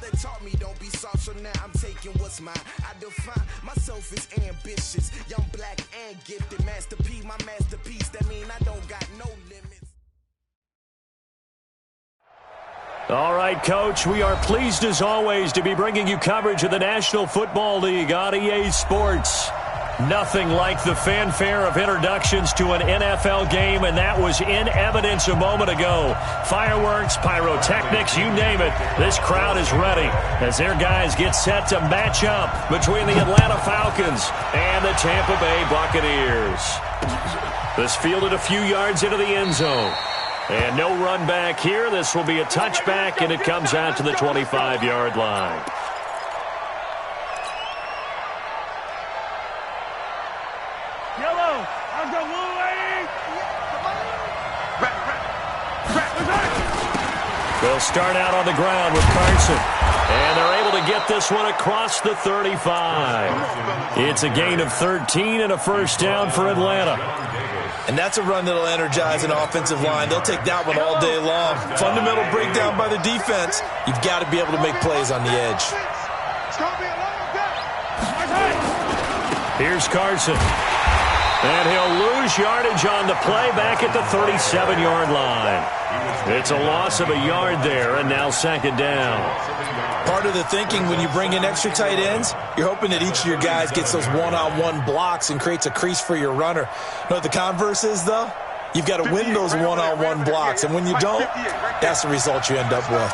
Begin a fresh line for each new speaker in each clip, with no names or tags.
Mother taught me don't be soft, so now I'm taking what's mine. I define myself as ambitious, young, black, and gifted. Master P, my masterpiece. That mean I don't got no limits.
All right, Coach, we are pleased as always to be bringing you coverage of the National Football League on EA Sports. Nothing like the fanfare of introductions to an NFL game, and that was in evidence a moment ago. Fireworks, pyrotechnics, you name it. This crowd is ready as their guys get set to match up between the Atlanta Falcons and the Tampa Bay Buccaneers. This fielded a few yards into the end zone. And no run back here. This will be a touchback, and it comes out to the 25-yard line. They'll start out on the ground with Carson. And they're able to get this one across the 35. It's a gain of 13 and a first down for Atlanta.
And that's a run that'll energize an offensive line. They'll take that one all day long. Fundamental breakdown by the defense. You've got to be able to make plays on the edge.
Here's Carson. And he'll lose yardage on the play back at the 37-yard line. It's a loss of a yard there, and now second down.
Part of the thinking when you bring in extra tight ends, you're hoping that each of your guys gets those one-on-one blocks and creates a crease for your runner. You know what the converse is, though? You've got to win those one-on-one blocks, and when you don't, that's the result you end up with.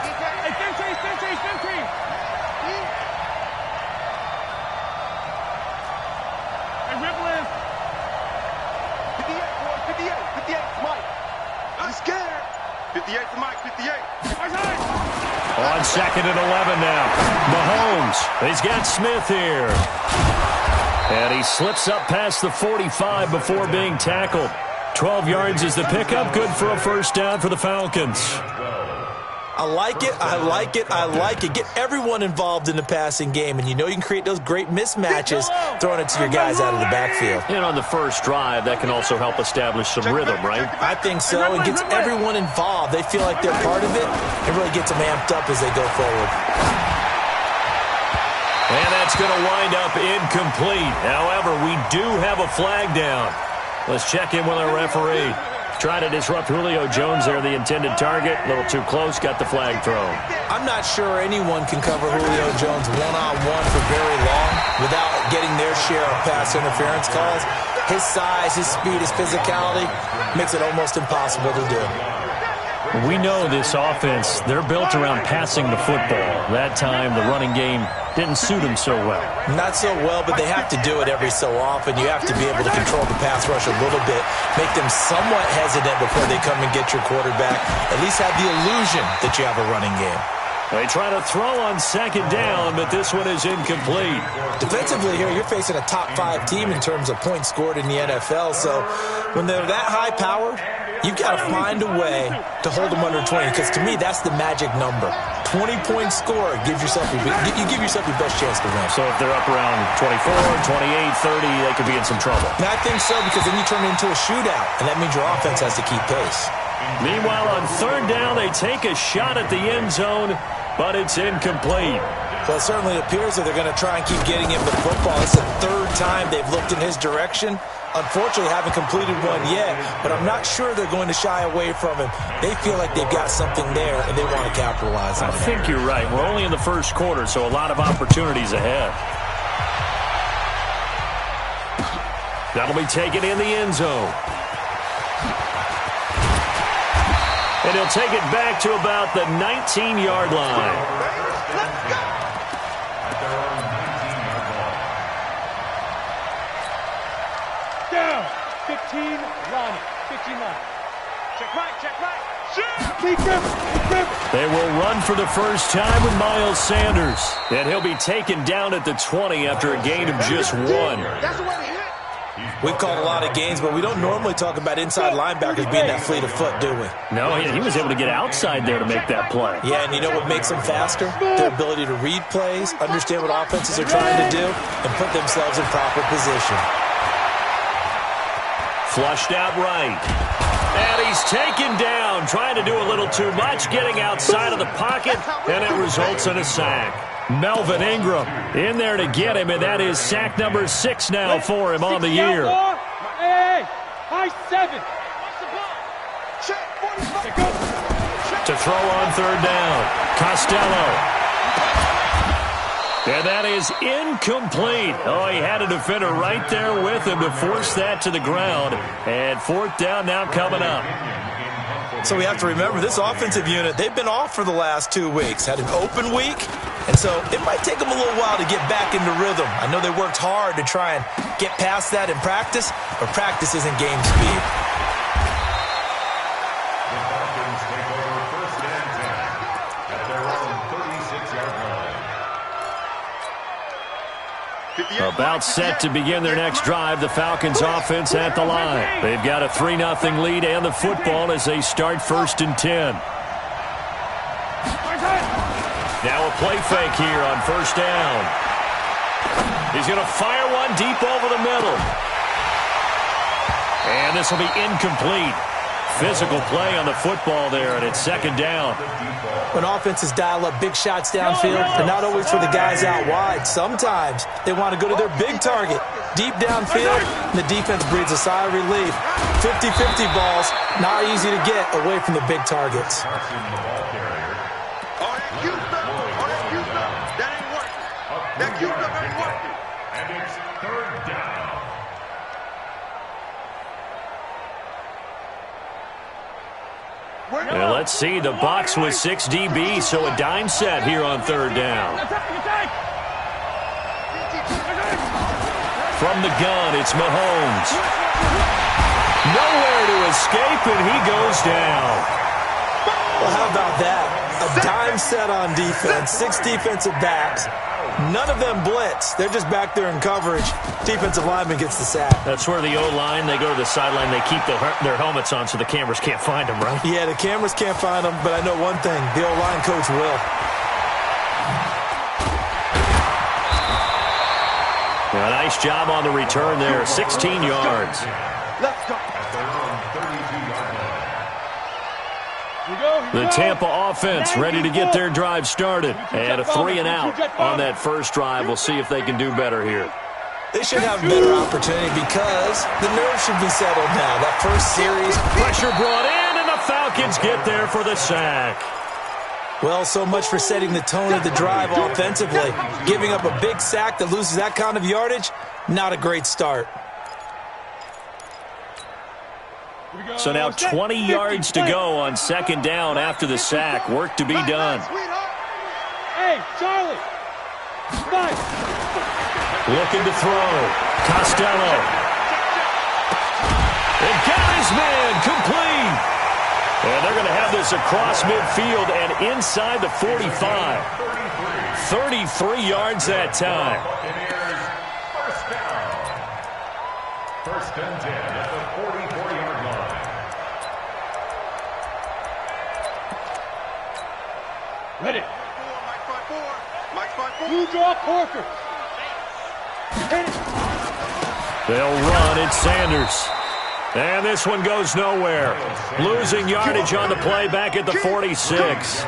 On second and 11 now. Mahomes, he's got Smith here. And he slips up past the 45 before being tackled. 12 yards is the pickup. Good for a first down for the Falcons.
I like it, I like it, I like it. Get everyone involved in the passing game, and you know you can create those great mismatches throwing it to your guys out of the backfield.
And on the first drive, that can also help establish some rhythm, right?
I think so. It gets everyone involved. They feel like they're part of it. It really gets them amped up as they go forward.
And that's going to wind up incomplete. However, we do have a flag down. Let's check in with our referee. Trying to disrupt Julio Jones there, the intended target. A little too close, got the flag thrown.
I'm not sure anyone can cover Julio Jones one-on-one for very long without getting their share of pass interference calls. His size, his speed, his physicality makes it almost impossible to do.
We know this offense, they're built around passing the football. That time, the running game didn't suit them so well.
Not so well, but they have to do it every so often. You have to be able to control the pass rush a little bit, make them somewhat hesitant before they come and get your quarterback. At least have the illusion that you have a running game.
They try to throw on second down, but this one is incomplete.
Defensively here, you're facing a top-5 team in terms of points scored in the NFL, so when they're that high-powered, you've got to find a way to hold them under 20, because to me, that's the magic number. 20-point score gives yourself you give yourself your best chance to win.
So if they're up around 24, 28, 30, they could be in some trouble.
And I think so, because then you turn it into a shootout, and that means your offense has to keep pace.
Meanwhile, on third down, they take a shot at the end zone, but it's incomplete.
Well, it certainly appears that they're going to try and keep getting him the football. It's the third time they've looked in his direction. Unfortunately, haven't completed one yet, but I'm not sure they're going to shy away from him. They feel like they've got something there, and they want to capitalize on it.
I think you're right. We're only in the first quarter, so a lot of opportunities ahead. That'll be taken in the end zone. And he'll take it back to about the 19-yard line.
Down. 15, Ronnie. 59. Check right.
They will run for the first time with Miles Sanders. And he'll be taken down at the 20 after a gain of just 1.
We've called a lot of games, but we don't normally talk about inside linebackers being that fleet of foot, do we?
No, he was able to get outside there to make that play.
Yeah, and you know what makes them faster? Their ability to read plays, understand what offenses are trying to do, and put themselves in proper position.
Flushed out right. And he's taken down, trying to do a little too much, getting outside of the pocket, and it results in a sack. Melvin Ingram in there to get him, and that is sack number 6 now for him on the year.
Hey, high 7.
To throw on third down, Costello. And that is incomplete. Oh, he had a defender right there with him to force that to the ground. And fourth down now coming up.
So we have to remember, this offensive unit, they've been off for the last 2 weeks. Had an open week, and so it might take them a little while to get back into rhythm. I know they worked hard to try and get past that in practice, but practice isn't game speed.
About set to begin their next drive, the Falcons offense at the line. They've got a 3-0 lead and the football as they start 1st and 10. Now a play fake here on 1st down. He's going to fire one deep over the middle. And this will be incomplete. Physical play on the football there, and it's 2nd down.
When offenses dial up big shots downfield, they're not always for the guys out wide. Sometimes they want to go to their big target. Deep downfield, and the defense breathes a sigh of relief. 50-50 balls, not easy to get away from the big targets.
And it's 3rd down.
And let's see, the Bucs with 6 DBs, so a dime set here on 3rd down. From the gun, it's Mahomes. Nowhere to escape, and he goes down.
Well, how about that? A dime set on defense, 6 defensive backs. None of them blitz. They're just back there in coverage. Defensive lineman gets the sack.
That's where the O-line, they go to the sideline, they keep their helmets on so the cameras can't find them, right?
Yeah, the cameras can't find them, but I know one thing. The O-line coach will.
A nice job on the return there, 16 yards.
Let's go.
The Tampa offense ready to get their drive started. And a 3-and-out on that first drive. We'll see if they can do better here.
They should have a better opportunity because the nerves should be settled now. That first series.
Pressure brought in, and the Falcons get there for the sack.
Well, so much for setting the tone of the drive offensively. Giving up a big sack that loses that kind of yardage, not a great start.
So now 20 yards to go on 2nd down after the sack. Work to be done.
Hey, Charlie. Nice.
Looking to throw. Costello. And got his man complete. And they're going to have this across midfield and inside the 45. 33 yards that time.
First and 10 at the 44-yard line.
Ready. You draw Corker.
They'll run. It's Sanders. And this one goes nowhere. Losing yardage on the play back at the 46.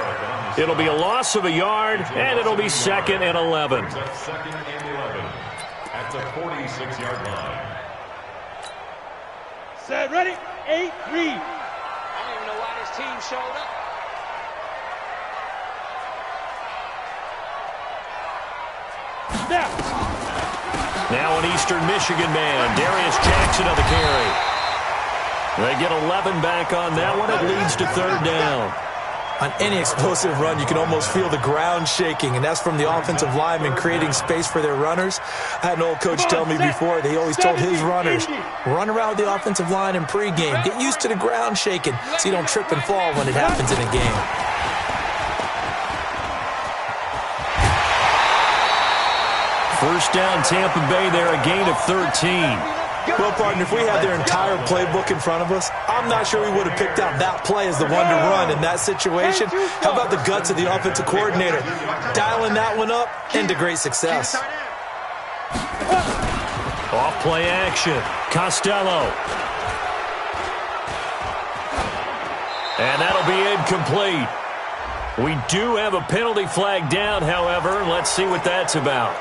It'll be a loss of a yard, and it'll be 2nd and 11.
2nd and 11 at the 46-yard line.
Set, ready, 8, read.
I don't even know why this team showed up.
Now an Eastern Michigan man, Darius Jackson of the carry. They get 11 back on that one. It leads to 3rd down.
On any explosive run, you can almost feel the ground shaking, and that's from the offensive linemen creating space for their runners. I had an old coach tell me before, he always told his runners, run around the offensive line in pregame. Get used to the ground shaking so you don't trip and fall when it happens in a game.
First down, Tampa Bay there, a gain of 13.
Well, partner, if we had their entire playbook in front of us, I'm not sure we would have picked out that play as the one to run in that situation. How about the guts of the offensive coordinator? Dialing that one up into great success.
Off play action. Costello. And that'll be incomplete. We do have a penalty flag down, however. Let's see what that's about.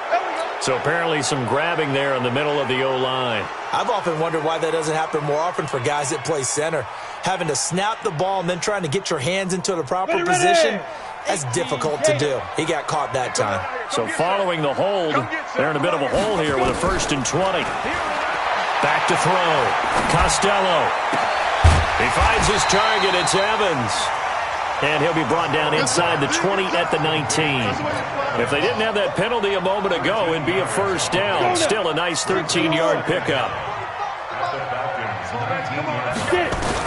So apparently some grabbing there in the middle of the O-line.
I've often wondered why that doesn't happen more often for guys that play center. Having to snap the ball and then trying to get your hands into the proper position, that's difficult to do. He got caught that time.
So following the hold, they're in a bit of a hole here with a 1st and 20. Back to throw. Costello. He finds his target. It's Evans. And he'll be brought down inside the 20 at the 19. If they didn't have that penalty a moment ago, it'd be a 1st down. Still a nice 13-yard pickup.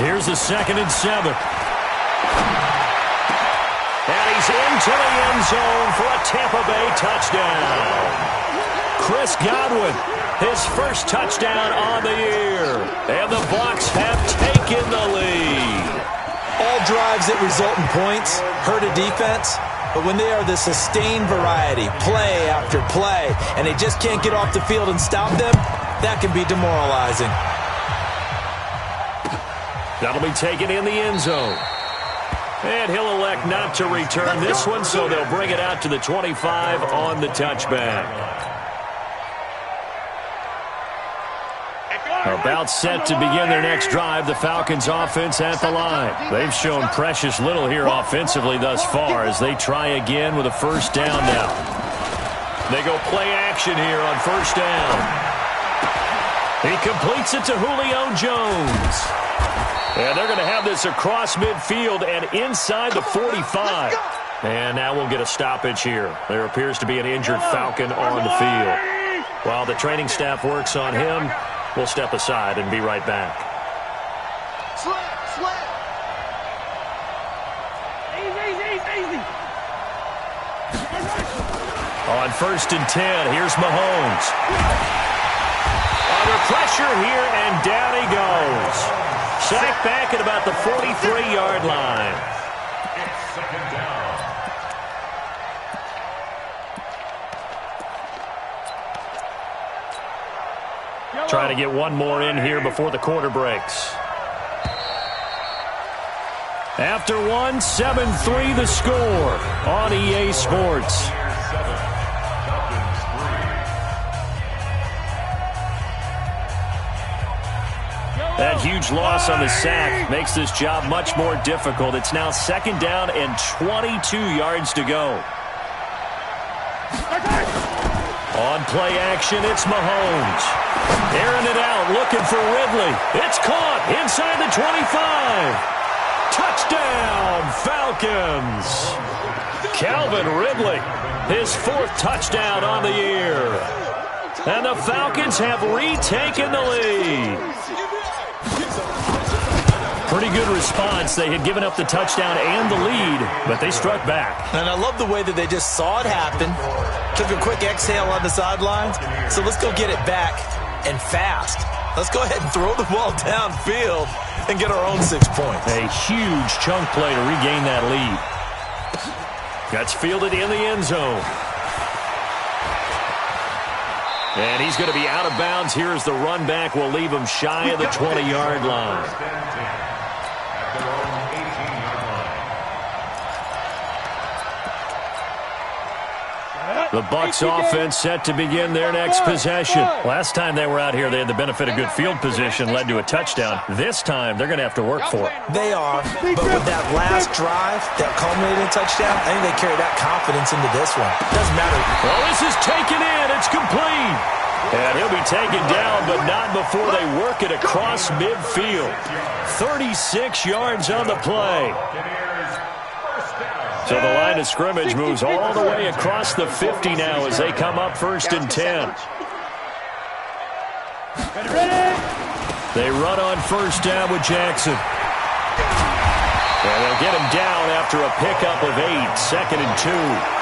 Here's the 2nd and 7. And he's into the end zone for a Tampa Bay touchdown. Chris Godwin, his first touchdown on the year. And the Bucs have taken the lead.
All drives that result in points hurt a defense, but when they are the sustained variety, play after play, and they just can't get off the field and stop them, that can be demoralizing.
That'll be taken in the end zone. And he'll elect not to return this one, so they'll bring it out to the 25 on the touchback. About set to begin their next drive, the Falcons offense at the line. They've shown precious little here offensively thus far as they try again with a 1st down now. They go play action here on 1st down. He completes it to Julio Jones. And they're going to have this across midfield and inside the 45. And now we'll get a stoppage here. There appears to be an injured Falcon on the field. While the training staff works on him, we'll step aside and be right back.
Easy.
On 1st and 10, here's Mahomes. Under pressure here, and down he goes. Sacked back at about the 43-yard line.
It's 2nd down.
Trying to get one more in here before the quarter breaks. After one, 7-3 the score on EA Sports. That huge loss on the sack makes this job much more difficult. It's now 2nd down and 22 yards to go. On play action, it's Mahomes. Airing it out, looking for Ridley. It's caught inside the 25. Touchdown, Falcons. Calvin Ridley, his 4th touchdown on the year. And the Falcons have retaken the lead. Pretty good response. They had given up the touchdown and the lead, but they struck back.
And I love the way that they just saw it happen, took a quick exhale on the sidelines. So let's go get it back and fast. Let's go ahead and throw the ball downfield and get our own 6 points.
A huge chunk play to regain that lead. That's fielded in the end zone. And he's going to be out of bounds. Here's the run back. We'll leave him shy of the 20-yard line. The Bucs offense set to begin their next possession. Last time they were out here, they had the benefit of good field position, led to a touchdown. This time, they're going to have to work for it.
They are, but with that last drive, that culminated in touchdown, I think they carry that confidence into this one. Doesn't matter.
Well, this is taken in. It's complete. And he'll be taken down, but not before they work it across midfield. 36 yards on the play. So the line of scrimmage moves all the way across the 50 now as they come up 1st and 10. They run on 1st down with Jackson. And they'll get him down after a pickup of 8, 2nd and 2.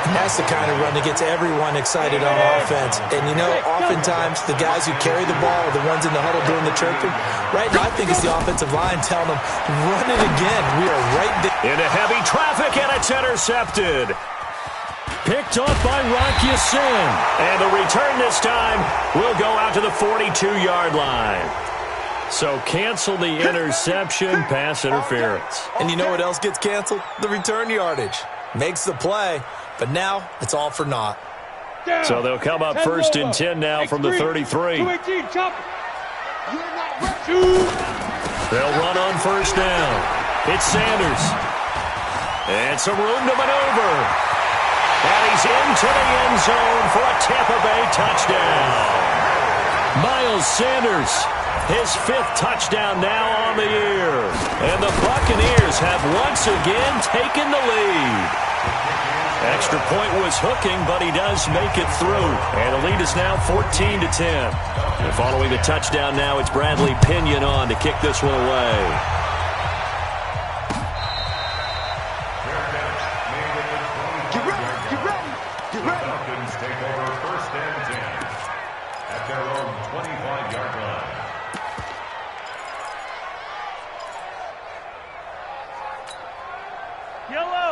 And that's the kind of run that gets everyone excited on offense. And, you know, oftentimes the guys who carry the ball are the ones in the huddle doing the chirping. Right now, I think it's the offensive line telling them, run it again. We are right there.
Into heavy traffic, and it's intercepted. Picked off by Rock Ya-Sin. And the return this time will go out to the 42-yard line. So cancel the interception, pass interference.
And you know what else gets canceled? The return yardage. Makes the play, but now it's all for naught.
So they'll come up first and 10 now from the 33. They'll run on first down. It's Sanders. And some room to maneuver. And he's into the end zone for a Tampa Bay touchdown. Miles Sanders, his 5th touchdown now on the year. And the Buccaneers have once again taken the lead. Extra point was hooking, but he does make it through. And the lead is now 14-10. And following the touchdown now, it's Bradley Pinion on to kick this one away.
Falcons take over first and 10 at their own 25-yard line.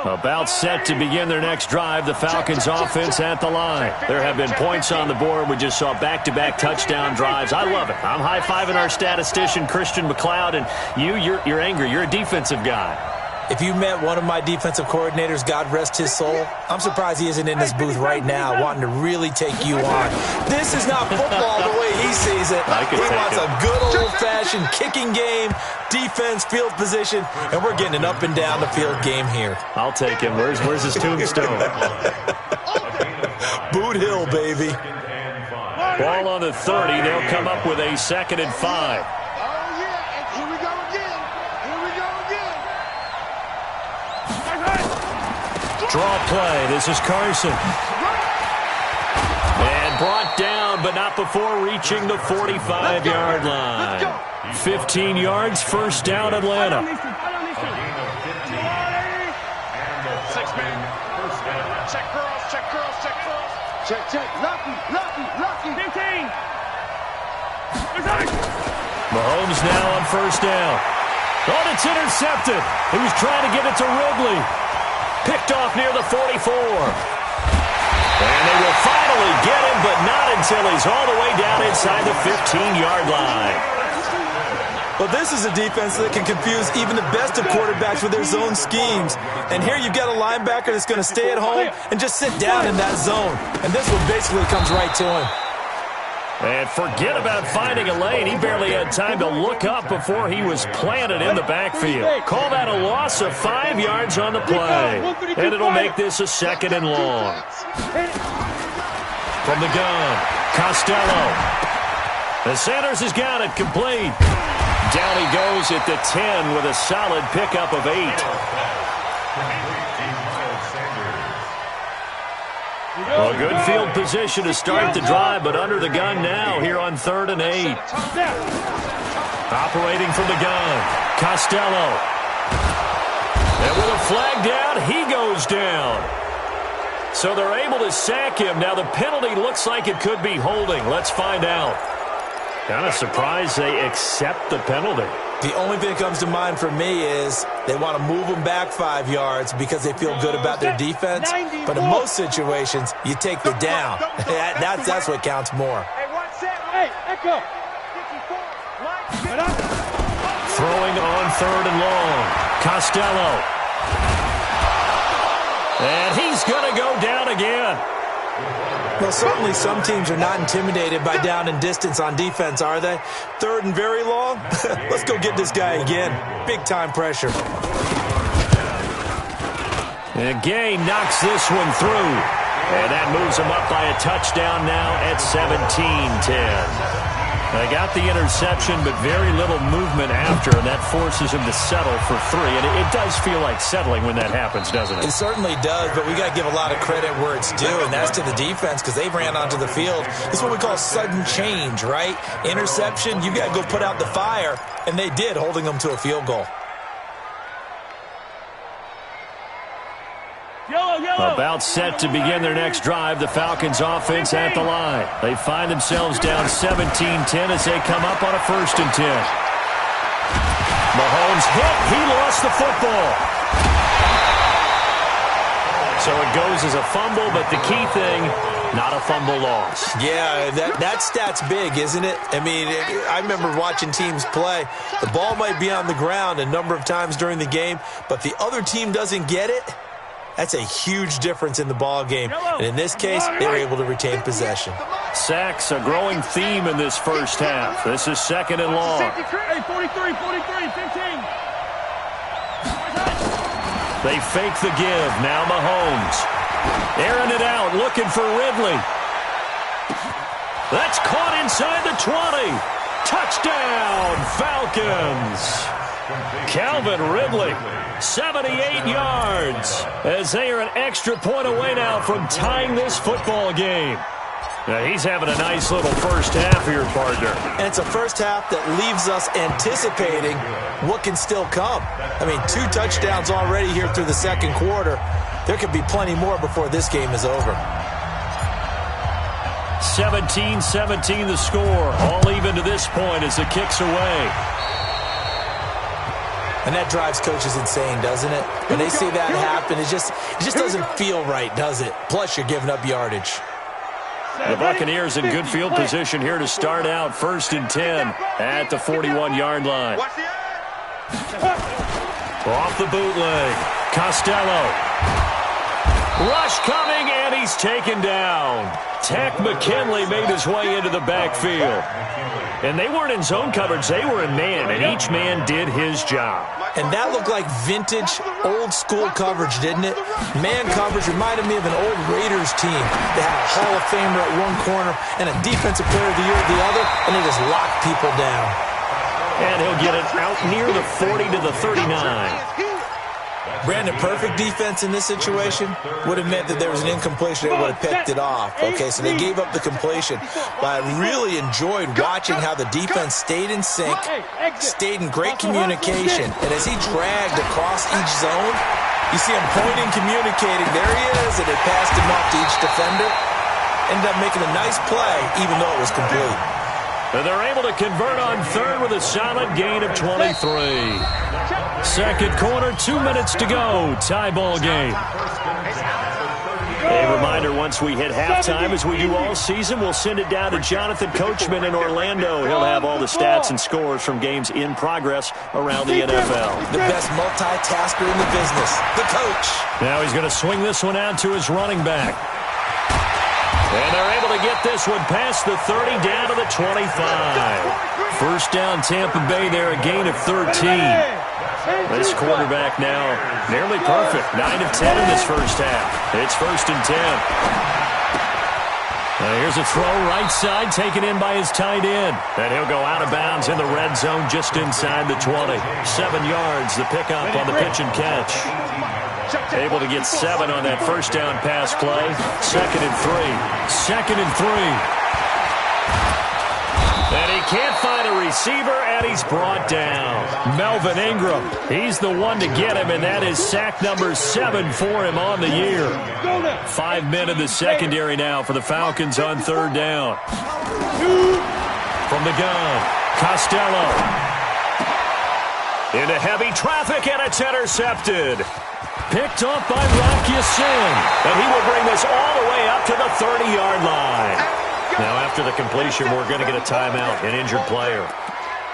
About set to begin their next drive, the Falcons offense at the line. There have been points on the board. We just saw back-to-back touchdown drives. I love it. I'm high-fiving our statistician, Christian McLeod, and you're angry. You're a defensive guy.
If you met one of my defensive coordinators, God rest his soul, I'm surprised he isn't in this booth right now wanting to really take you on. This is not football the way he sees it. He wants a good old-fashioned kicking game, defense, field position, and we're getting an up-and-down-the-field game here.
I'll take him. Where's his tombstone?
Boot Hill, baby.
Ball on the 30. They'll come up with a 2nd and 5. Draw play. This is Carson. And brought down, but not before reaching the 45-yard line. 15 yards, first down, Atlanta.
Check girls, check girls, check girls.
Check. Lucky. 15.
Mahomes now on first down. Oh, it's intercepted. He was trying to get it to Ridley. Picked off near the 44. And they will finally get him, but not until he's all the way down inside the 15-yard line.
Well, this is a defense that can confuse even the best of quarterbacks with their zone schemes. And here you've got a linebacker that's going to stay at home and just sit down in that zone. And this one basically comes right to him.
And forget about finding a lane. He barely had time to look up before he was planted in the backfield. Call that a loss of 5 yards on the play. And it'll make this a 2nd and long. From the gun, Costello. The Sanders has got it complete. Down he goes at the 10 with a solid pickup of 8. Well, a good field position to start the drive, but under the gun now here on 3rd and 8. Operating from the gun, Costello. And with a flag down, he goes down. So they're able to sack him. Now the penalty looks like it could be holding. Let's find out. Kind of surprised they accept the penalty.
The only thing that comes to mind for me is they want to move them back 5 yards because they feel good about their defense. But in most situations, you take the down. That's what counts more.
Hey, Echo.
Throwing on 3rd and long. Costello. And he's going to go down again.
Well, certainly some teams are not intimidated by down and distance on defense, are they? 3rd and very long? Let's go get this guy again. Big-time pressure.
And Gay knocks this one through. And that moves him up by a touchdown now at 17-10. They got the interception, but very little movement after, and that forces him to settle for 3. And it does feel like settling when that happens, doesn't it?
It certainly does, but we got to give a lot of credit where it's due, and that's to the defense because they ran onto the field. This is what we call sudden change, right? Interception, you got to go put out the fire, and they did, holding them to a field goal.
About set to begin their next drive, the Falcons offense at the line. They find themselves down 17-10 as they come up on a 1st and 10. Mahomes hit. He lost the football. So it goes as a fumble, but the key thing, not a fumble loss.
Yeah, that stat's big, isn't it? I mean, I remember watching teams play. The ball might be on the ground a number of times during the game, but the other team doesn't get it. That's a huge difference in the ball game. And in this case, they were able to retain possession.
Sacks, a growing theme in this first half. This is 2nd and long.
Hey, 43, 15.
They fake the give. Now Mahomes. Airing it out, looking for Ridley. That's caught inside the 20. Touchdown, Falcons. Calvin Ridley, 78 yards, as they are an extra point away now from tying this football game. Now, he's having a nice little first half here, partner.
And it's a first half that leaves us anticipating what can still come. I mean, 2 touchdowns already here through the second quarter. There could be plenty more before this game is over.
17-17 the score. All even to this point as the kick's away.
And that drives coaches insane, doesn't it? When they see that happen, it just doesn't feel right, does it? Plus, you're giving up yardage.
The Buccaneers in good field position here to start out 1st and 10 at the 41-yard line. Off the bootleg. Costello. Rush coming, and he's taken down. Tech McKinley made his way into the backfield. And they weren't in zone coverage. They were in man, and each man did his job.
And that looked like vintage, old-school coverage, didn't it? Man coverage reminded me of an old Raiders team. They had a Hall of Famer at one corner and a Defensive Player of the Year at the other, and they just locked people down.
And he'll get it out near the 40 to the 39.
Brandon, perfect defense in this situation would have meant that there was an incompletion. They would have picked it off. Okay, so they gave up the completion. But I really enjoyed watching how the defense stayed in sync, stayed in great communication. And as he dragged across each zone, you see him pointing, communicating. There he is, and they passed him off to each defender. Ended up making a nice play, even though it was complete.
And they're able to convert on 3rd with a solid gain of 23. Second quarter, 2 minutes to go. Tie ball game. A reminder, once we hit halftime, as we do all season, we'll send it down to Jonathan Coachman in Orlando. He'll have all the stats and scores from games in progress around the NFL.
The best multitasker in the business, the coach.
Now he's going to swing this one out to his running back. And they're able to get this one past the 30 down to the 25. First down, Tampa Bay there, a gain of 13. This quarterback now nearly perfect. 9 of 10 in this first half. It's 1st and 10. Now here's a throw right side taken in by his tight end. And he'll go out of bounds in the red zone just inside the 20. 7 yards, the pickup on the pitch and catch. Able to get 7 on that first down pass play. 2nd and 3. 2nd and 3. And he can't find a receiver, and he's brought down. Melvin Ingram, he's the one to get him, and that is sack number 7 for him on the year. 5 men in the secondary now for the Falcons on 3rd down. From the gun, Costello. Into heavy traffic, and it's intercepted. Picked up by Rock Ya-Sin, and he will bring this all the way up to the 30-yard line. Now, after the completion, we're going to get a timeout, an injured player.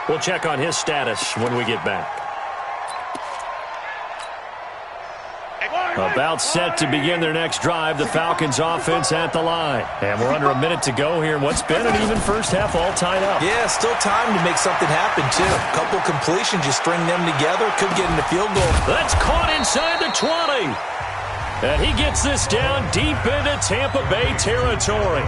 We'll check on his status when we get back. About set to begin their next drive, the Falcons offense at the line. And we're under a minute to go here in what's been an even first half, all tied up.
Yeah, still time to make something happen, too. A couple completions, you string them together, could get into field goal.
That's caught inside the 20. And he gets this down deep into Tampa Bay territory.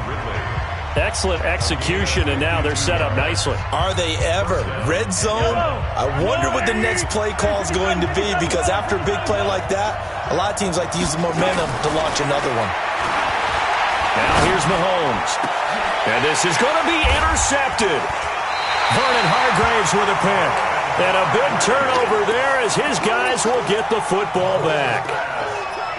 Excellent execution, and now they're set up nicely.
Are they ever? Red zone? I wonder what the next play call is going to be, because after a big play like that, a lot of teams like to use the momentum to launch another one.
Now here's Mahomes. And this is going to be intercepted. Vernon Hargraves with a pick. And a big turnover there as his guys will get the football back.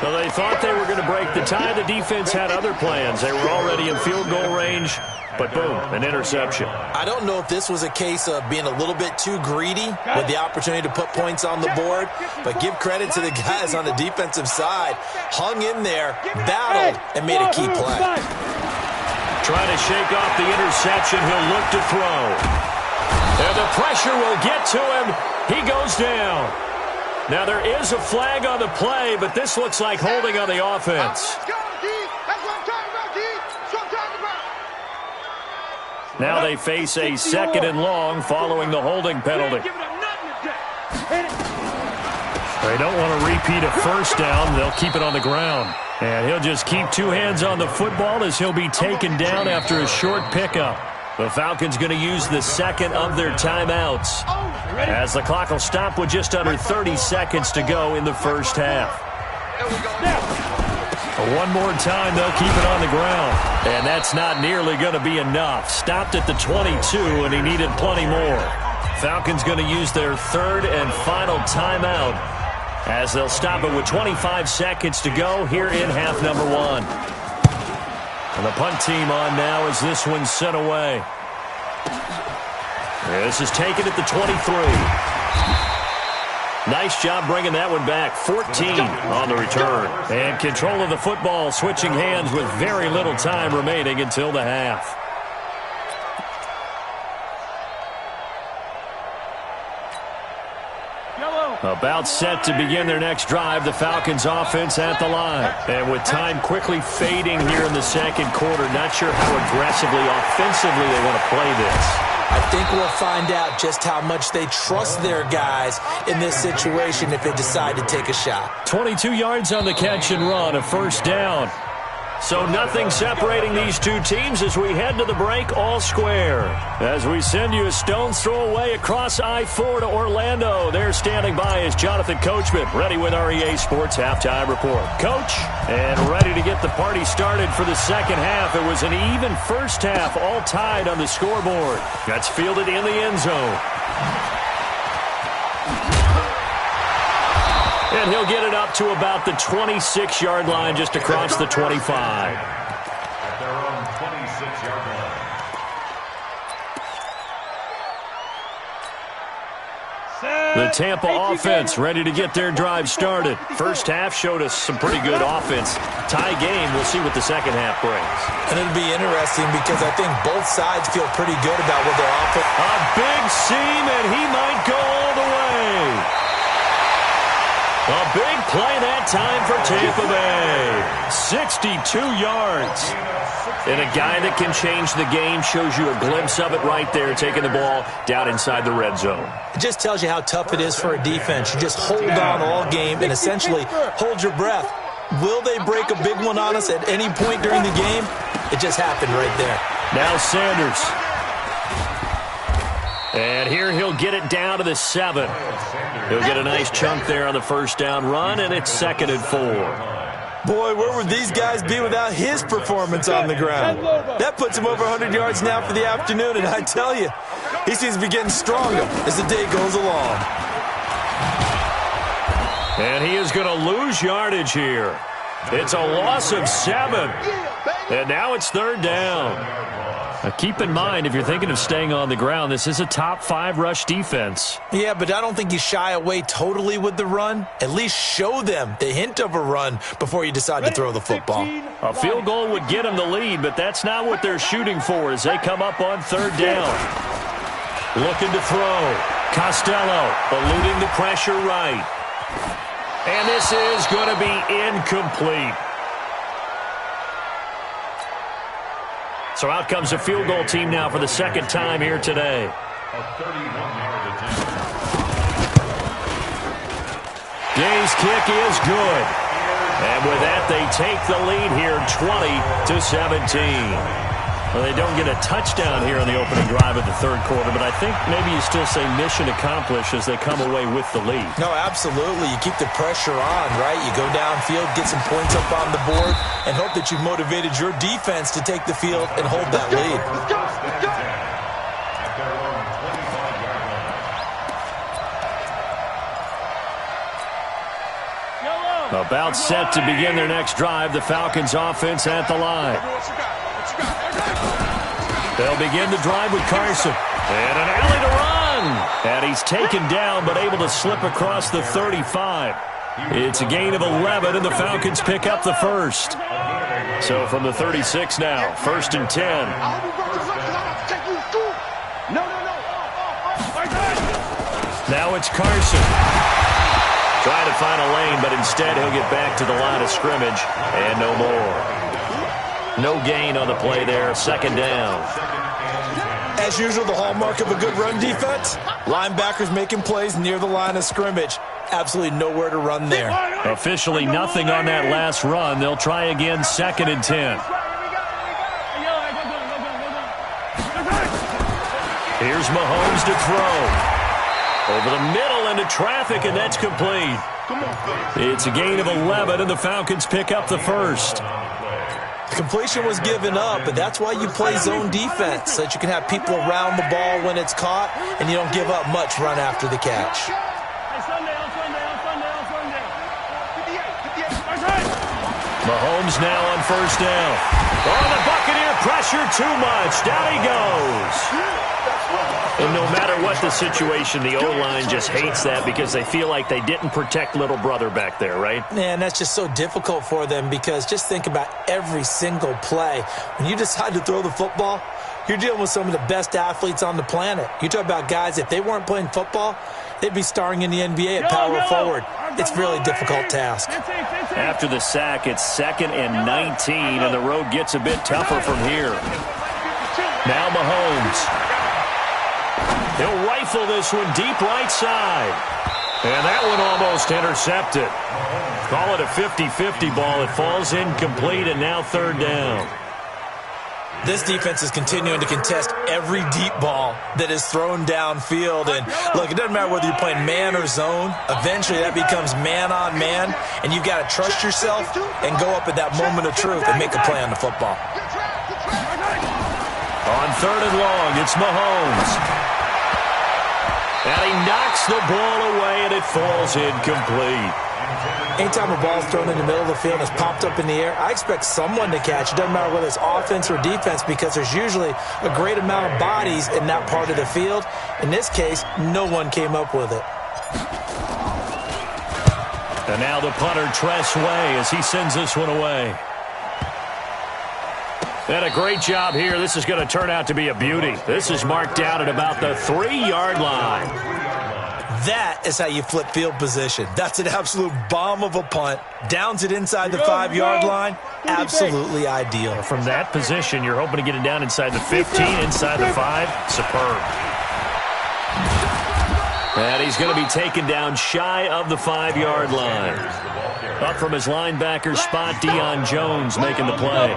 Well, they thought they were going to break the tie. The defense had other plans. They were already in field goal range, but boom, an interception.
I don't know if this was a case of being a little bit too greedy with the opportunity to put points on the board, but give credit to the guys on the defensive side. Hung in there, battled, and made a key play.
Trying to shake off the interception. He'll look to throw. And the pressure will get to him. He goes down. Now there is a flag on the play, but this looks like holding on the offense. Now they face a 2nd and long following the holding penalty. They don't want to repeat a first down. They'll keep it on the ground. And he'll just keep 2 hands on the football as he'll be taken down after a short pickup. The Falcons going to use the 2nd of their timeouts as the clock will stop with just under 30 seconds to go in the first half. One more time, they'll keep it on the ground. And that's not nearly going to be enough. Stopped at the 22, and he needed plenty more. Falcons going to use their 3rd and final timeout as they'll stop it with 25 seconds to go here in half number 1. And the punt team on now as this one's sent away. This is taken at the 23. Nice job bringing that one back. 14 on the return. And control of the football, switching hands with very little time remaining until the half. About set to begin their next drive, the Falcons offense at the line. And with time quickly fading here in the second quarter, not sure how aggressively, offensively they want to play this.
I think we'll find out just how much they trust their guys in this situation if they decide to take a shot.
22 yards on the catch and run, a first down. So nothing separating these two teams as we head to the break all square. As we send you a stone's throw away across I-4 to Orlando. There standing by is Jonathan Coachman, ready with our EA Sports Halftime Report. Coach, and ready to get the party started for the second half. It was an even first half, all tied on the scoreboard. That's fielded in the end zone. And he'll get it up to about the 26-yard line, just across the 25.
At their own 26-yard line.
The Tampa offense ready to get their drive started. First half showed us some pretty good offense. Tie game, we'll see what the second half brings.
And it'll be interesting because I think both sides feel pretty good about what their offense.
A big seam, and he might go all the way. A big play that time for Tampa Bay. 62 yards. And a guy that can change the game, shows you a glimpse of it right there, taking the ball down inside the red zone.
It just tells you how tough it is for a defense. You just hold on all game and essentially hold your breath. Will they break a big one on us at any point during the game? It just happened right there.
Now Sanders. And here he'll get it down to the 7. He'll get a nice chunk there on the first down run, and it's 2nd and 4.
Boy, where would these guys be without his performance on the ground? That puts him over 100 yards now for the afternoon, and I tell you, he seems to be getting stronger as the day goes along.
And he is going to lose yardage here. It's a loss of 7. And now it's 3rd down. Now keep in mind, if you're thinking of staying on the ground, this is a top 5 rush defense.
Yeah, but I don't think you shy away totally with the run. At least show them the hint of a run before you decide to throw the football.
A field goal would get them the lead, but that's not what they're shooting for as they come up on 3rd down. Looking to throw. Costello eluding the pressure right. And this is going to be incomplete. So out comes the field goal team now for the second time here today.
A 31-yard attempt.
Gay's kick is good. And with that, they take the lead here 20-17. Well, they don't get a touchdown here in the opening drive of the third quarter, but I think maybe you still say mission accomplished as they come away with the lead.
No, absolutely. You keep the pressure on, right? You go downfield, get some points up on the board, and hope that you've motivated your defense to take the field and hold that lead.
At their own 25-yard line.
About set to begin their next drive, the Falcons offense at the line. They'll begin the drive with Carson. And an alley to run. And he's taken down but able to slip across the 35. It's a gain of 11, and the Falcons pick up the first. So from the 36 now, 1st and 10. Now it's Carson. Trying to find a lane, but instead he'll get back to the line of scrimmage, and no more. No gain on the play there, 2nd down.
As usual, the hallmark of a good run defense, linebackers making plays near the line of scrimmage. Absolutely nowhere to run there.
Officially nothing on that last run. They'll try again, 2nd and 10. Here's Mahomes to throw. Over the middle into traffic, and that's complete. It's a gain of 11, and the Falcons pick up the first.
The completion was given up, but that's why you play zone defense, so that you can have people around the ball when it's caught, and you don't give up much run after the catch.
Mahomes now on 1st down. Oh, the Buccaneer pressure too much. Down he goes. And no matter what the situation, the O-line just hates that because they feel like they didn't protect little brother back there, right?
Man, that's just so difficult for them because just think about every single play. When you decide to throw the football, you're dealing with some of the best athletes on the planet. You talk about guys, if they weren't playing football, they'd be starring in the NBA at power forward. It's a really difficult task.
After the sack, it's 2nd and 19, and the road gets a bit tougher from here. Now Mahomes. He'll rifle this one deep right side. And that one almost intercepted. Call it a 50-50 ball. It falls incomplete, and now 3rd down.
This defense is continuing to contest every deep ball that is thrown downfield. And, look, it doesn't matter whether you're playing man or zone. Eventually, that becomes man-on-man, and you've got to trust yourself and go up at that moment of truth and make a play on the football.
On 3rd and long, it's Mahomes. And he knocks the ball away, and it falls incomplete.
Anytime a ball is thrown in the middle of the field and it's popped up in the air, I expect someone to catch. It doesn't matter whether it's offense or defense because there's usually a great amount of bodies in that part of the field. In this case, no one came up with it.
And now the punter, Tress Way, as he sends this one away. And a great job here. This is going to turn out to be a beauty. This is marked down at about the 3-yard line.
That is how you flip field position. That's an absolute bomb of a punt. Downs it inside the 5-yard line. Absolutely ideal.
From that position, you're hoping to get it down inside the 15, inside the 5. Superb. And he's going to be taken down shy of the 5-yard line. Up from his linebacker spot, Deion Jones making the play.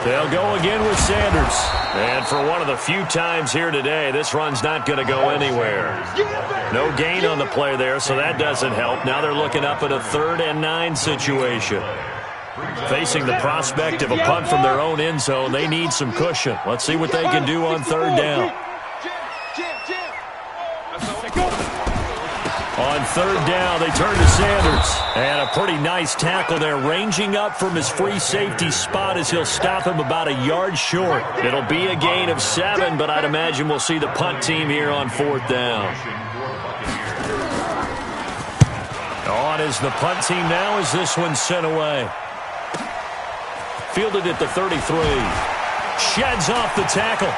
They'll go again with Sanders. And for one of the few times here today, this run's not going to go anywhere. No gain on the play there, so that doesn't help. Now they're looking up at a 3rd and 9 situation. Facing the prospect of a punt from their own end zone, they need some cushion. Let's see what they can do on 3rd down. On 3rd down, they turn to Sanders. And a pretty nice tackle there, ranging up from his free safety spot as he'll stop him about a yard short. It'll be a gain of 7, but I'd imagine we'll see the punt team here on 4th down. On is the punt team now as this one's sent away. Fielded at the 33. Sheds off the tackle.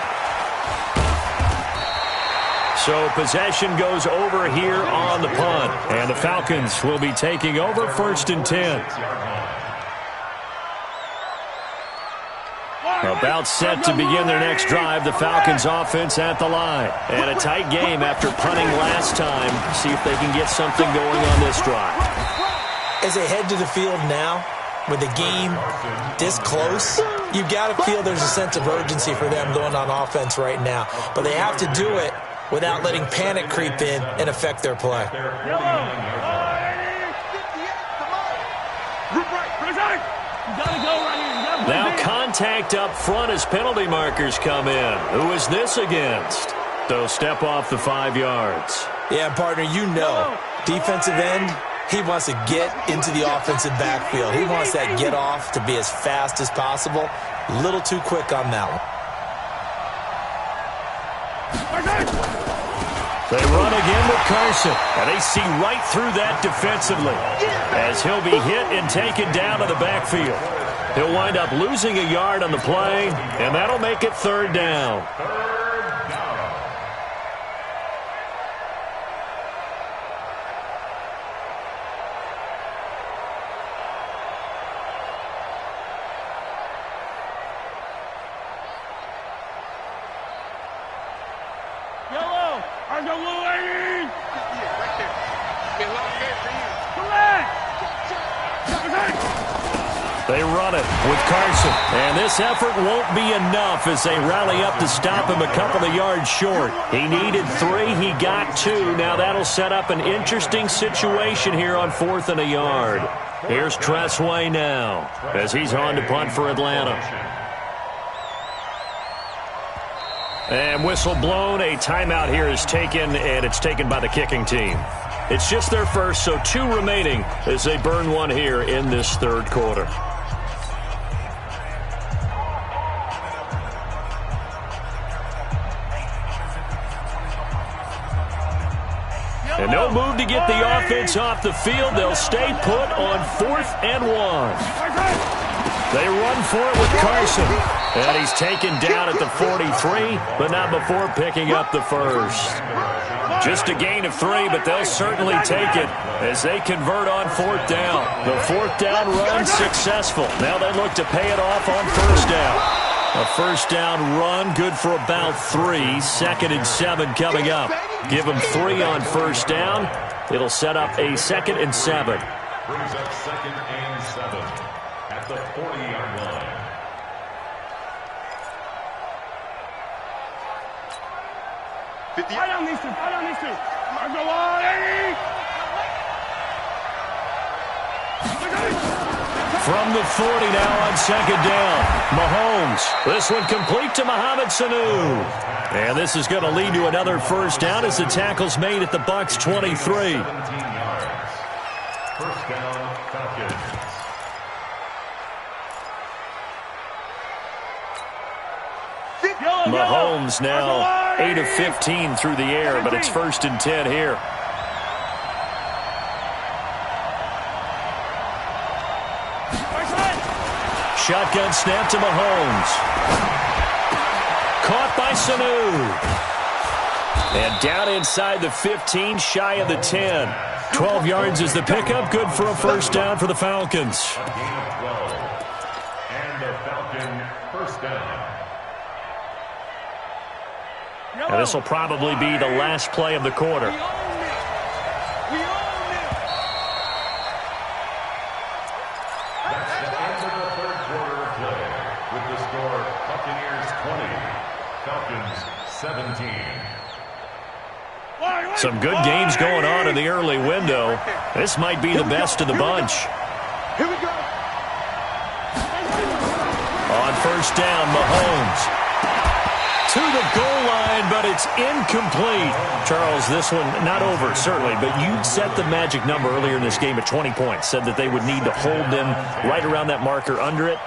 So possession goes over here on the punt. And the Falcons will be taking over 1st and 10. About set to begin their next drive, the Falcons offense at the line. And a tight game after punting last time. See if they can get something going on this drive.
As they head to the field now, with the game this close, you've got to feel there's a sense of urgency for them going on offense right now. But they have to do it without letting panic creep in and affect their play.
Now contact up front as penalty markers come in. Who is this against? They'll step off the 5 yards.
Yeah, partner, you know, defensive end, he wants to get into the offensive backfield. He wants that get off to be as fast as possible. A little too quick on that one.
They run again with Carson, and they see right through that defensively as he'll be hit and taken down to the backfield. He'll wind up losing a yard on the play, and that'll make it 3rd down. They run it with Carson, and this effort won't be enough as they rally up to stop him a couple of yards short. He needed 3, he got 2. Now that'll set up an interesting situation here on 4th and a yard. Here's Tressway now as he's on to punt for Atlanta. And whistle blown, a timeout here is taken, and it's taken by the kicking team. It's just their first, so 2 remaining as they burn one here in this 3rd quarter. And no move to get the offense off the field. They'll stay put on 4th and 1. They run for it with Carson. And he's taken down at the 43, but not before picking up the first. Just a gain of 3, but they'll certainly take it as they convert on 4th down. The 4th down run successful. Now they look to pay it off on 1st down. A 1st down run, good for about 3. 2nd and 7 coming up. Give them 3 on 1st down. It'll set up a 2nd and 7.
Brings up 2nd and 7 at the 40-yard line.
I don't need to. I go on, Eddie!
From the 40 now on 2nd down. Mahomes. This one complete to Mohamed Sanu. And this is going to lead to another 1st down as the tackle's made at the Bucs 23.
17 yards. 1st down, Falcons.
Mahomes now 8 of 15 through the air, but it's 1st and 10 here. Shotgun snap to Mahomes. Caught by Sanu. And down inside the 15, shy of the 10. 12 yards is the pickup. Good for a 1st down for the Falcons.
A gain of 12. And the Falcon 1st down.
And this will probably be the last play of the quarter.
That's the end of the 3rd quarter of play. With the score, Buccaneers 20, Falcons 17.
Some good games going on in the early window. This might be the best of the bunch.
Here we go.
On 1st down, Mahomes. To the goal line, but it's incomplete. Charles, this one not over, certainly, but you set the magic number earlier in this game at 20 points. Said that they would need to hold them right around that marker under it.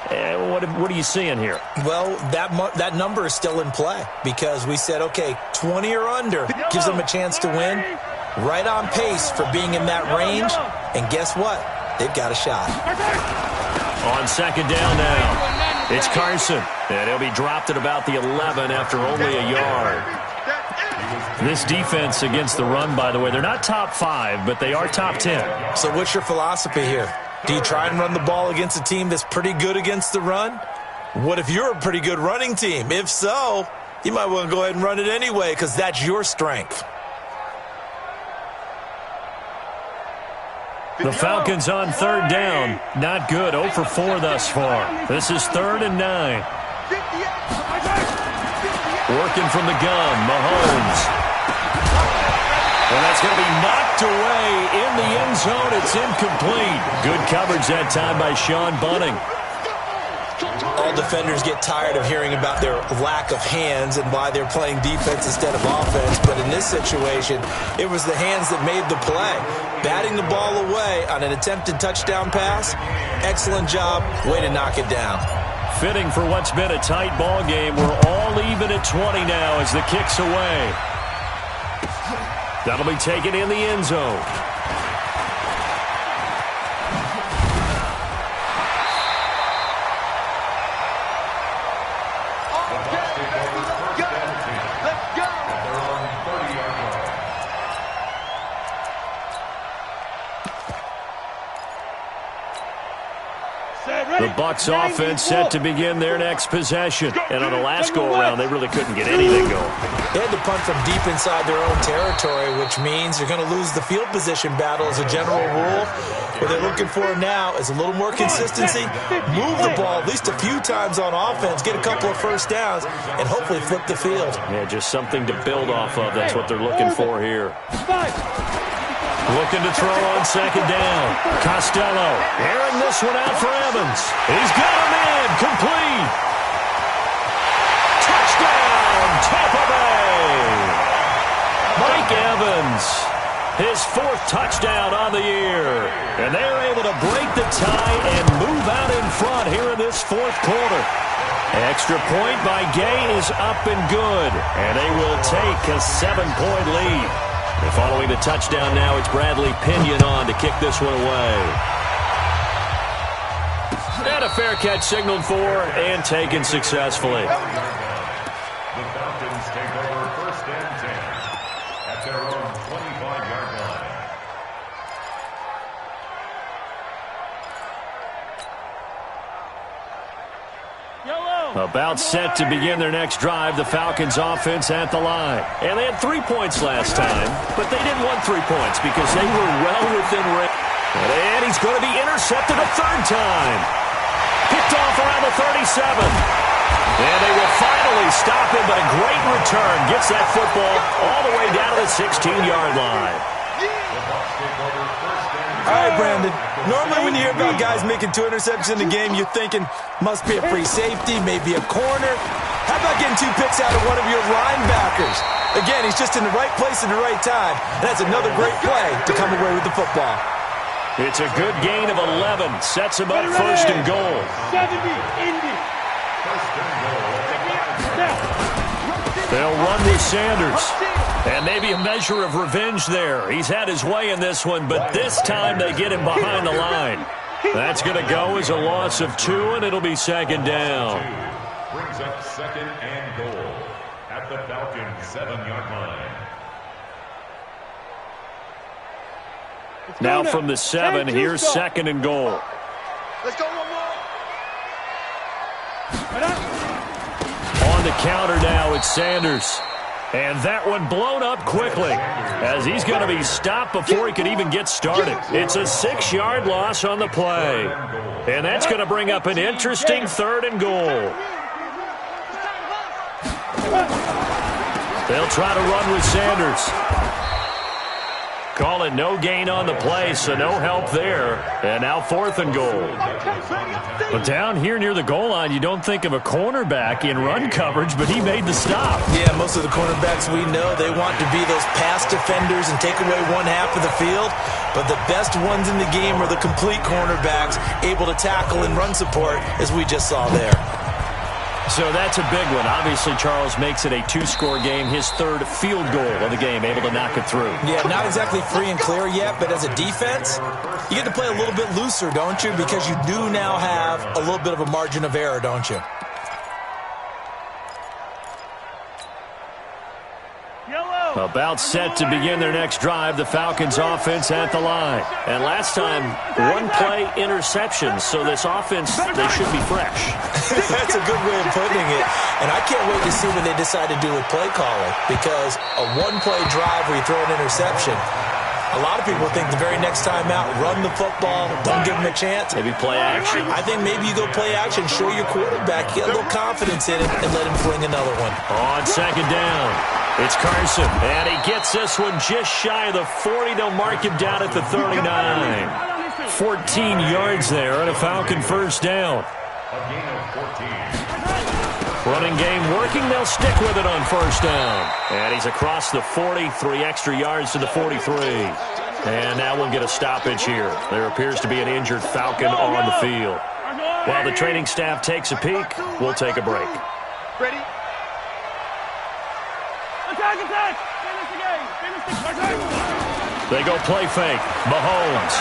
What are you seeing here?
Well, that number is still in play because we said, okay, 20 or under gives them a chance to win. Right on pace for being in that range. And guess what? They've got a shot.
On 2nd down now. It's Carson, and he'll be dropped at about the 11 after only a yard. This defense against the run, by the way, they're not top 5, but they are top 10.
So what's your philosophy here? Do you try and run the ball against a team that's pretty good against the run? What if you're a pretty good running team? If so, you might want to go ahead and run it anyway because that's your strength.
The Falcons on 3rd down. Not good. 0 for 4 thus far. This is 3rd and 9. Working from the gun, Mahomes. And that's going to be knocked away in the end zone. It's incomplete. Good coverage that time by Sean Bunting.
All defenders get tired of hearing about their lack of hands and why they're playing defense instead of offense. But in this situation, it was the hands that made the play. Batting the ball away on an attempted touchdown pass. Excellent job. Way to knock it down.
Fitting for what's been a tight ball game. We're all even at 20 now as the kick's away. That'll be taken in the end zone. The Bucs offense set to begin their next possession. And on the last go-around, they really couldn't get anything going.
They had to punt from deep inside their own territory, which means you're going to lose the field position battle as a general rule. What they're looking for now is a little more consistency, move the ball at least a few times on offense, get a couple of first downs, and hopefully flip the field.
Yeah, just something to build off of. That's what they're looking for here. Looking to throw on second down. Costello airing this one out for Evans. He's got him in. Complete. Touchdown, Tampa Bay. Mike Evans, his 4th touchdown on the year. And they're able to break the tie and move out in front here in this 4th quarter. Extra point by Gay is up and good. And they will take a 7-point lead. And following the touchdown now, it's Bradley Pinion on to kick this one away. And a fair catch signaled for and taken successfully.
The Falcons take over 1st and 10 at their own 25-yard line.
About set to begin their next drive, the Falcons offense at the line. And they had 3 points last time, but they didn't want 3 points because they were well within range. And he's going to be intercepted a 3rd time. Picked off around the 37. And they will finally stop him, but a great return gets that football all the way down to the 16-yard line.
All right, Brandon. Normally when you hear about guys making 2 interceptions in the game, you're thinking must be a free safety, maybe a corner. How about getting 2 picks out of one of your linebackers? Again, he's just in the right place at the right time. And that's another great play to come away with the football.
It's a good gain of 11. Sets him up 1st and goal.
70, Indy.
They'll run with Sanders. And maybe a measure of revenge there. He's had his way in this one, but this time they get him behind the line. That's going to go as a loss of 2, and it'll be 2nd down.
Brings up 2nd and goal at the Falcons' 7-yard line.
Now from the 7, here's 2nd and goal.
Let's go one more.
On the counter now, it's Sanders. And that one blown up quickly as he's going to be stopped before he could even get started. It's a 6-yard loss on the play. And that's going to bring up an interesting 3rd and goal. They'll try to run with Sanders. Call it no gain on the play, so no help there. And now 4th and goal. But down here near the goal line, you don't think of a cornerback in run coverage, but he made the stop.
Yeah, most of the cornerbacks we know, they want to be those pass defenders and take away one half of the field. But the best ones in the game are the complete cornerbacks, able to tackle and run support, as we just saw there.
So that's a big one. Obviously, Charles makes it a 2-score game, his 3rd field goal of the game, able to knock it through.
Yeah, not exactly free and clear yet, but as a defense, you get to play a little bit looser, don't you? Because you do now have a little bit of a margin of error, don't you?
About set to begin their next drive, the Falcons offense at the line. And last time, 1-play interceptions, so this offense, they should be fresh.
That's a good way of putting it. And I can't wait to see what they decide to do with play calling, because a 1-play drive where you throw an interception, a lot of people think the very next time out, run the football, don't give them a chance.
Maybe play action.
I think maybe you go play action, show your quarterback, get a little confidence in it, and let him fling another one.
On 2nd down, it's Carson, and he gets this one just shy of the 40. They'll mark him down at the 39. 14 yards there and a Falcon 1st down.
A gain of 14.
Running game working. They'll stick with it on 1st down. And he's across the 40, 3 extra yards to the 43. And now we'll get a stoppage here. There appears to be an injured Falcon on the field. While the training staff takes a peek, we'll take a break.
Ready? Attack! Finish the game!
They go play fake. Mahomes.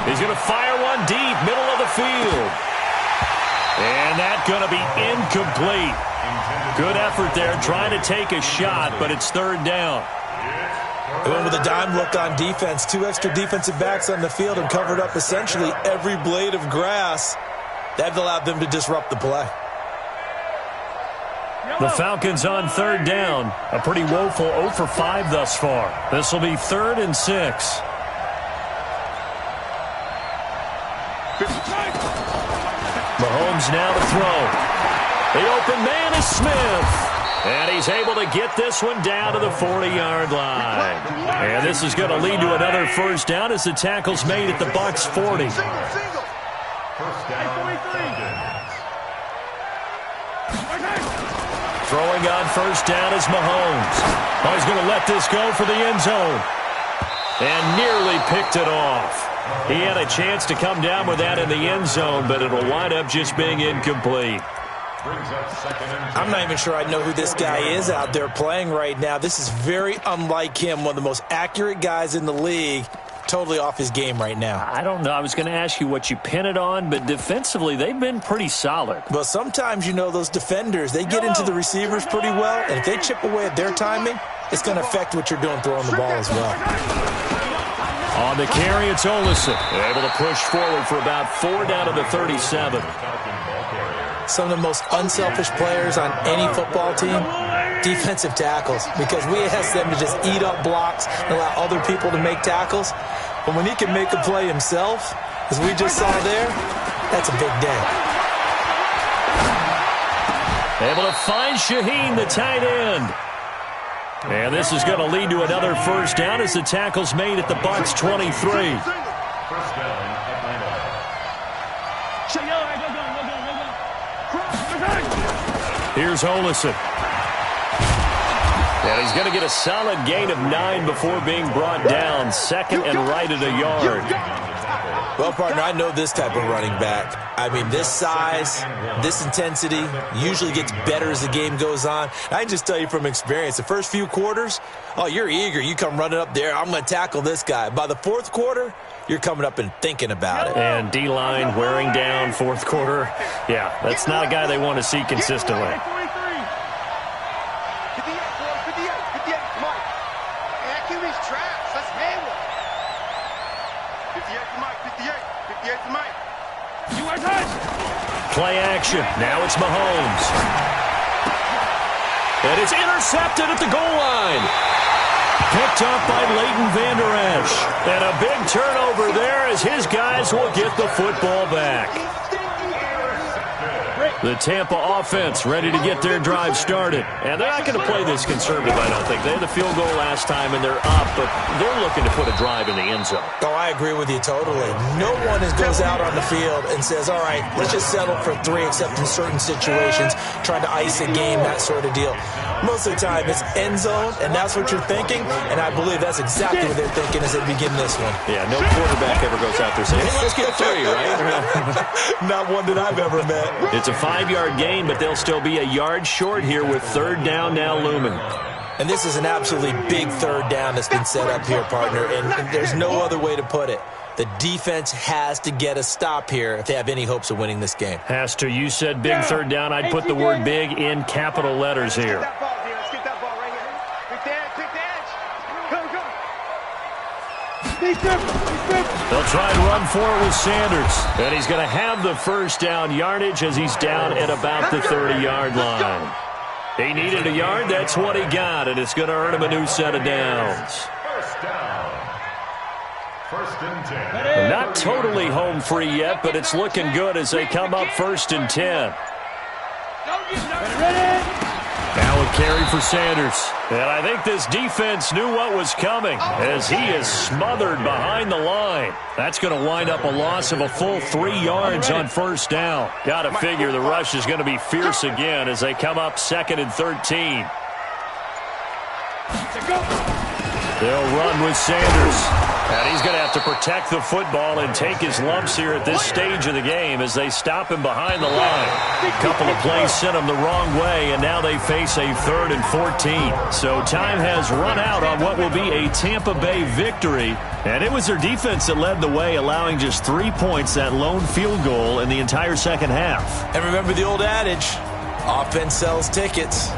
He's going to fire one deep, middle of the field. And that's going to be incomplete. Good effort there, trying to take a shot, but it's third down.
They went with a dime look on defense. 2 extra defensive backs on the field and covered up essentially every blade of grass. That allowed them to disrupt the play.
The Falcons on third down. A pretty woeful 0 for 5 thus far. This will be 3rd and 6. Mahomes now to throw. The open man is Smith. And he's able to get this one down to the 40-yard line. And this is going to lead to another first down as the tackle's made at the Bucs 40.
First down,
Throwing on first down is Mahomes. Oh, he's going to let this go for the end zone. And nearly picked it off. He had a chance to come down with that in the end zone, but it'll wind up just being incomplete.
I'm not even sure I know who this guy is out there playing right now. This is very unlike him, one of the most accurate guys in the league. Totally off his game right now.
I don't know. I was going to ask you what you pin it on, but defensively, they've been pretty solid.
Well, sometimes, you know, those defenders, they get into the receivers pretty well, and if they chip away at their timing, it's going to affect what you're doing throwing the ball as well.
On the carry, it's Olsen. Able to push forward for about 4 down to the 37.
Some of the most unselfish players on any football team, defensive tackles, because we ask them to just eat up blocks and allow other people to make tackles. But when he can make a play himself, as we just saw there, that's a big day.
Able to find Shaheen, the tight end. And this is going to lead to another first down as the tackle's made at the Bucs 23.
First down, Atlanta.
Here's Olsen. And he's going to get a solid gain of 9 before being brought down. 2nd and right at a yard.
Well, partner, I know this type of running back. I mean, this size, this intensity usually gets better as the game goes on. I can just tell you from experience, the first few quarters, oh, you're eager. You come running up there, I'm going to tackle this guy. By the 4th quarter, you're coming up and thinking about it.
And D-line wearing down 4th quarter. Yeah, that's not a guy they want to see consistently. Play action. Now it's Mahomes. And it's intercepted at the goal line. Picked up by Leighton Vander Esch. And a big turnover there as his guys will get the football back. The Tampa offense ready to get their drive started. And they're not going to play this conservative, I don't think. They had the field goal last time, and they're up, but they're looking to put a drive in the end zone.
Oh, I agree with you totally. No one goes out on the field and says, all right, let's just settle for 3, except in certain situations, trying to ice a game, that sort of deal. Most of the time, it's end zone, and that's what you're thinking, and I believe that's exactly what they're thinking as they begin this one.
Yeah, no quarterback ever goes out there saying, hey, let's get 3, right?
Not one that I've ever met.
It's a 5-yard gain, but they'll still be a yard short here with third down now looming.
And this is an absolutely big third down that's been set up here, partner, and there's no other way to put it. The defense has to get a stop here if they have any hopes of winning this game.
Has to. You said big third down. I'd put the word big in capital letters here.
Let's get that ball right here. Pick the edge.
They'll try and run for it with Sanders. And he's going to have the first down yardage as he's down at about the 30-yard line. He needed a yard. That's what he got, and it's going to earn him a new set of downs.
First down. 1st and 10.
Not totally home free yet, but it's looking good as they come up 1st and 10. Now a carry for Sanders. And I think this defense knew what was coming as he is smothered behind the line. That's going to wind up a loss of a full 3 yards on first down. Got to figure the rush is going to be fierce again as they come up 2nd and 13. They'll run with Sanders. And he's going to have to protect the football and take his lumps here at this stage of the game as they stop him behind the line. A couple of plays sent him the wrong way, and now they face a 3rd and 14. So time has run out on what will be a Tampa Bay victory. And it was their defense that led the way, allowing just 3 points, that lone field goal in the entire second half.
And remember the old adage, offense sells tickets.